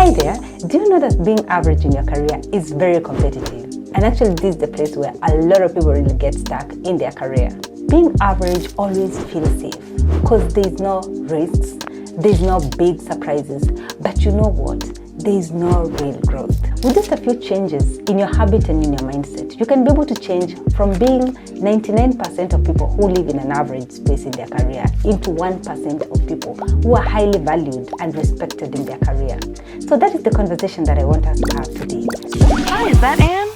Hi there, do you know that being average in your career is very competitive? And actually this is the place where a lot of people really get stuck in their career. Being average always feels safe because there's no risks, there's no big surprises, but you know what? There's no real growth. With just a few changes in your habit and in your mindset, you can be able to change from being 99% of people who live in an average space in their career into 1% of people who are highly valued and respected in their career. So that is the conversation that I want us to have today. Hi, is that Anne?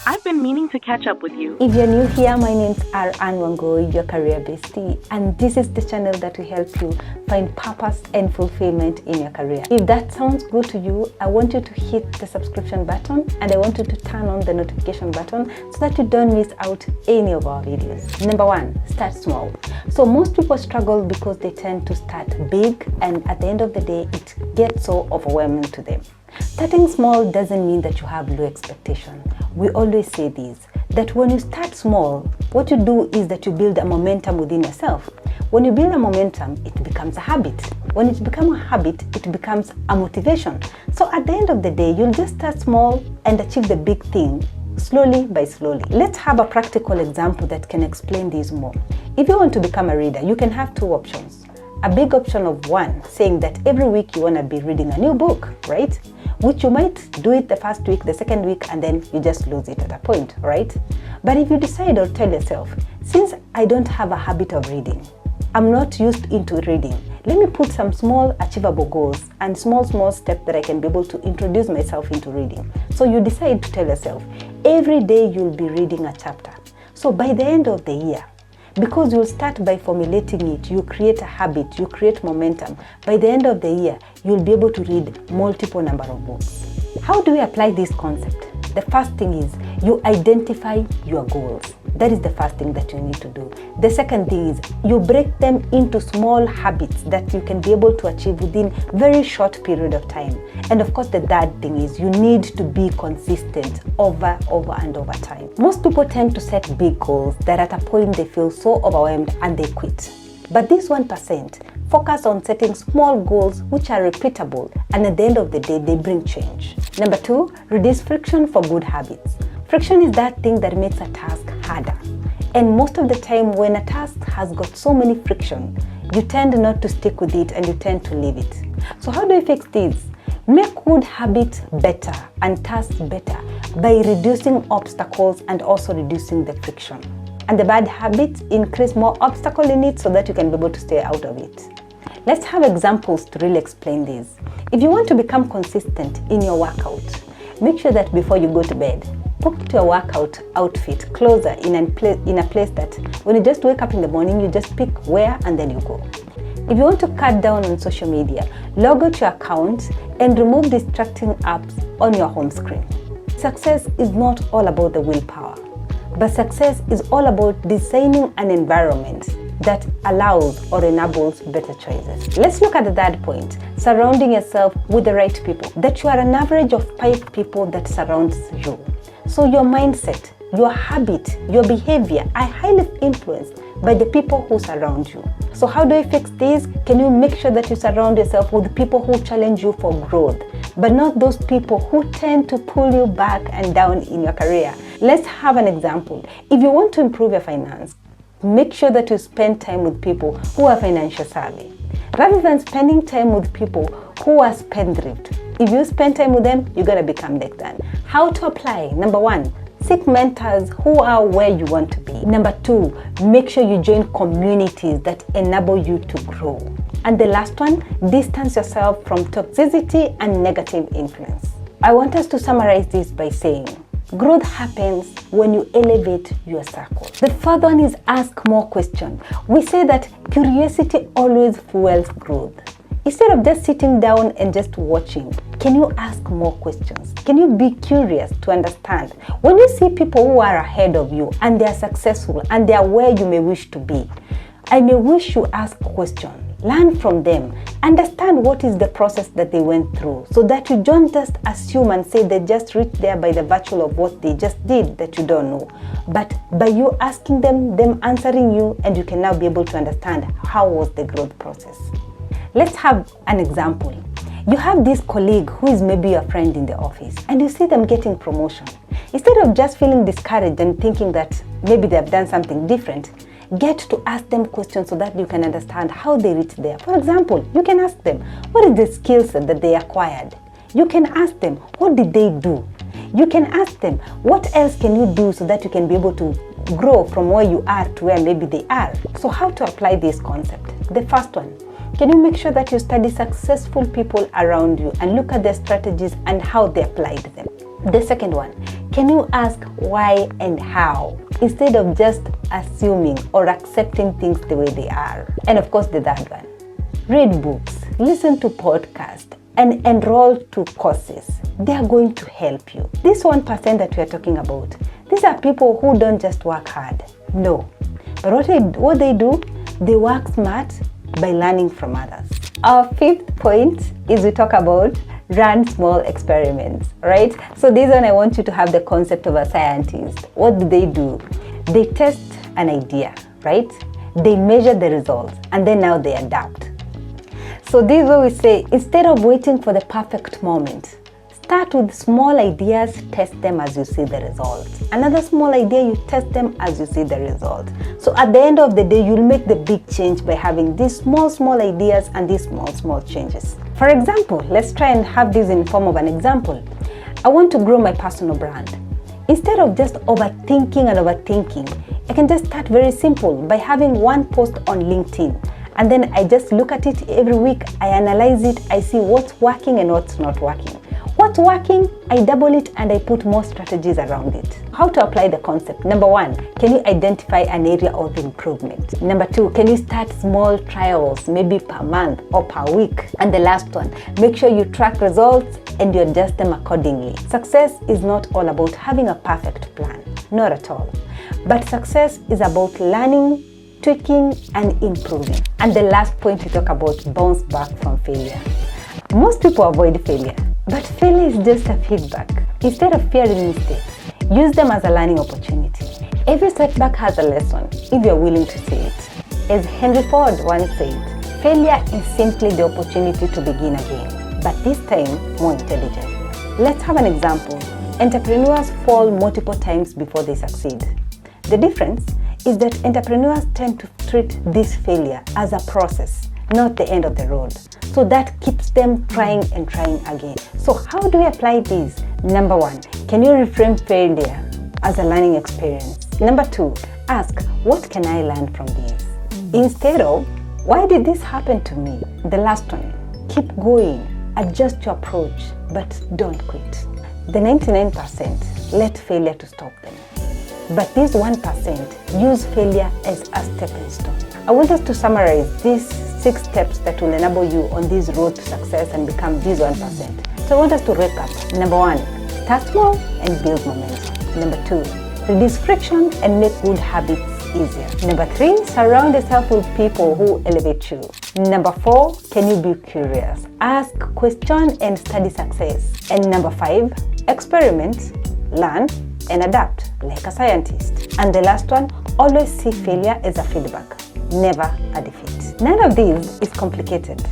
I've been meaning to catch up with you. If you're new here, my name's Anne Wangoi, your career bestie, and this is the channel that will help you find purpose and fulfillment in your career. If that sounds good to you, I want you to hit the subscription button and I want you to turn on the notification button so that you don't miss out any of our videos. Number one, start small. So most people struggle because they tend to start big, and at the end of the day, it gets so overwhelming to them. Starting small doesn't mean that you have low expectation. We always say this, that when you start small, what you do is that you build a momentum within yourself. When you build a momentum, it becomes a habit. When it becomes a habit, it becomes a motivation. So at the end of the day, you'll just start small and achieve the big thing slowly by slowly. Let's have a practical example that can explain this more. If you want to become a reader, you can have two options. A big option of one, saying that every week you want to be reading a new book, right? Which you might do it the first week, the second week, and then you just lose it at a point, right? But if you decide or tell yourself, since I don't have a habit of reading, I'm not used into reading, let me put some small achievable goals and small steps that I can be able to introduce myself into reading. So you decide to tell yourself, every day you'll be reading a chapter. So by the end of the year, because you'll start by formulating it, you create a habit, you create momentum. By the end of the year, you'll be able to read multiple number of books. How do we apply this concept? The first thing is you identify your goals. That is the first thing that you need to do. The second thing is you break them into small habits that you can be able to achieve within very short period of time. And of course, the third thing is you need to be consistent over and over time. Most people tend to set big goals that at a point they feel so overwhelmed and they quit. But this 1%, focus on setting small goals which are repeatable, and at the end of the day, they bring change. Number two, reduce friction for good habits. Friction is that thing that makes a task harder. And most of the time when a task has got so many friction, you tend not to stick with it and you tend to leave it. So how do you fix this? Make good habits better and tasks better by reducing obstacles and also reducing the friction. And the bad habits, increase more obstacle in it so that you can be able to stay out of it. Let's have examples to really explain this. If you want to become consistent in your workout, make sure that before you go to bed, put your workout outfit closer in a place that when you just wake up in the morning, you just pick where and then you go. If you want to cut down on social media, log out your account and remove distracting apps on your home screen. Success is not all about the willpower, but success is all about designing an environment that allows or enables better choices. Let's look at the third point, surrounding yourself with the right people. That you are an average of 5 people that surrounds you. So your mindset, your habit, your behavior are highly influenced by the people who surround you. So how do you fix this? Can you make sure that you surround yourself with people who challenge you for growth, but not those people who tend to pull you back and down in your career? Let's have an example. If you want to improve your finance, make sure that you spend time with people who are financial savvy, rather than spending time with people who are spendthrift. If you spend time with them, you're gonna become like that. How to apply? Number one, seek mentors who are where you want to be. Number two, make sure you join communities that enable you to grow. And the last one, distance yourself from toxicity and negative influence. I want us to summarize this by saying, growth happens when you elevate your circle. The third one is ask more questions. We say that curiosity always fuels growth. Instead of just sitting down and just watching, can you ask more questions? Can you be curious to understand? When you see people who are ahead of you and they are successful and they are where you may wish to be, I may wish you ask questions. Learn from them. Understand what is the process that they went through so that you don't just assume and say they just reached there by the virtue of what they just did that you don't know. But by you asking them answering you, and you can now be able to understand how was the growth process. Let's have an example. You have this colleague who is maybe your friend in the office, and you see them getting promotion. Instead of just feeling discouraged and thinking that maybe they have done something different, get to ask them questions so that you can understand how they reached there. For example, you can ask them, what is the skill set that they acquired? You can ask them, what did they do? You can ask them, what else can you do so that you can be able to grow from where you are to where maybe they are? So how to apply this concept? The first one, can you make sure that you study successful people around you and look at their strategies and how they applied them? The second one, can you ask why and how instead of just assuming or accepting things the way they are? And of course, the third one, read books, listen to podcasts, and enroll to courses. They are going to help you. This 1% that we are talking about, these are people who don't just work hard. No. But what they do, they work smart by learning from others. Our fifth point is we talk about run small experiments, right? So this one, I want you to have the concept of a scientist. What do? They test an idea, right? They measure the results, and then now they adapt. So this is what we say, instead of waiting for the perfect moment, start with small ideas, test them as you see the results. Another small idea, you test them as you see the results. So at the end of the day, you'll make the big change by having these small ideas and these small changes. For example, let's try and have this in form of an example. I want to grow my personal brand. Instead of just overthinking, I can just start very simple by having one post on LinkedIn. And then I just look at it every week, I analyze it, I see what's working and what's not working. What's working, I double it and I put more strategies around it. How to apply the concept? Number one, can you identify an area of improvement? Number two, can you start small trials, maybe per month or per week? And the last one, make sure you track results and you adjust them accordingly. Success is not all about having a perfect plan, not at all. But success is about learning, tweaking, and improving. And the last point we talk about, bounce back from failure. Most people avoid failure, but failure is just a feedback. Instead of fearing mistakes, use them as a learning opportunity. Every setback has a lesson if you're willing to see it. As Henry Ford once said, failure is simply the opportunity to begin again, but this time more intelligently. Let's have an example. Entrepreneurs fall multiple times before they succeed. The difference is that entrepreneurs tend to treat this failure as a process, not the end of the road. So that keeps them trying and trying again. So how do we apply this? Number one, can you reframe failure as a learning experience? Number two, ask, what can I learn from this? Instead of, why did this happen to me? The last one, keep going, adjust your approach, but don't quit. The 99% let failure to stop them. But this 1% use failure as a stepping stone. I want us to summarize these 6 steps that will enable you on this road to success and become this 1%. So I want us to recap. Number 1, start small and build momentum. Number 2, reduce friction and make good habits easier. Number 3, surround yourself with people who elevate you. Number 4, can you be curious? Ask, question, and study success. And number 5, experiment, learn, and adapt like a scientist. And the last one, always see failure as a feedback, never a defeat. None of these is complicated,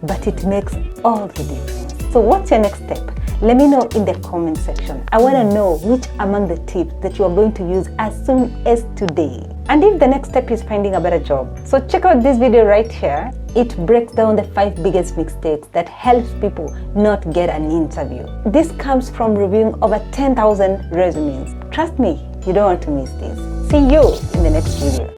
but it makes all the difference. So what's your next step? Let me know in the comment section. I want to know which among the tips that you are going to use as soon as today. And if the next step is finding a better job, so check out this video right here. It breaks down the 5 biggest mistakes that helps people not get an interview. This comes from reviewing over 10,000 resumes. Trust me, you don't want to miss this. See you in the next video.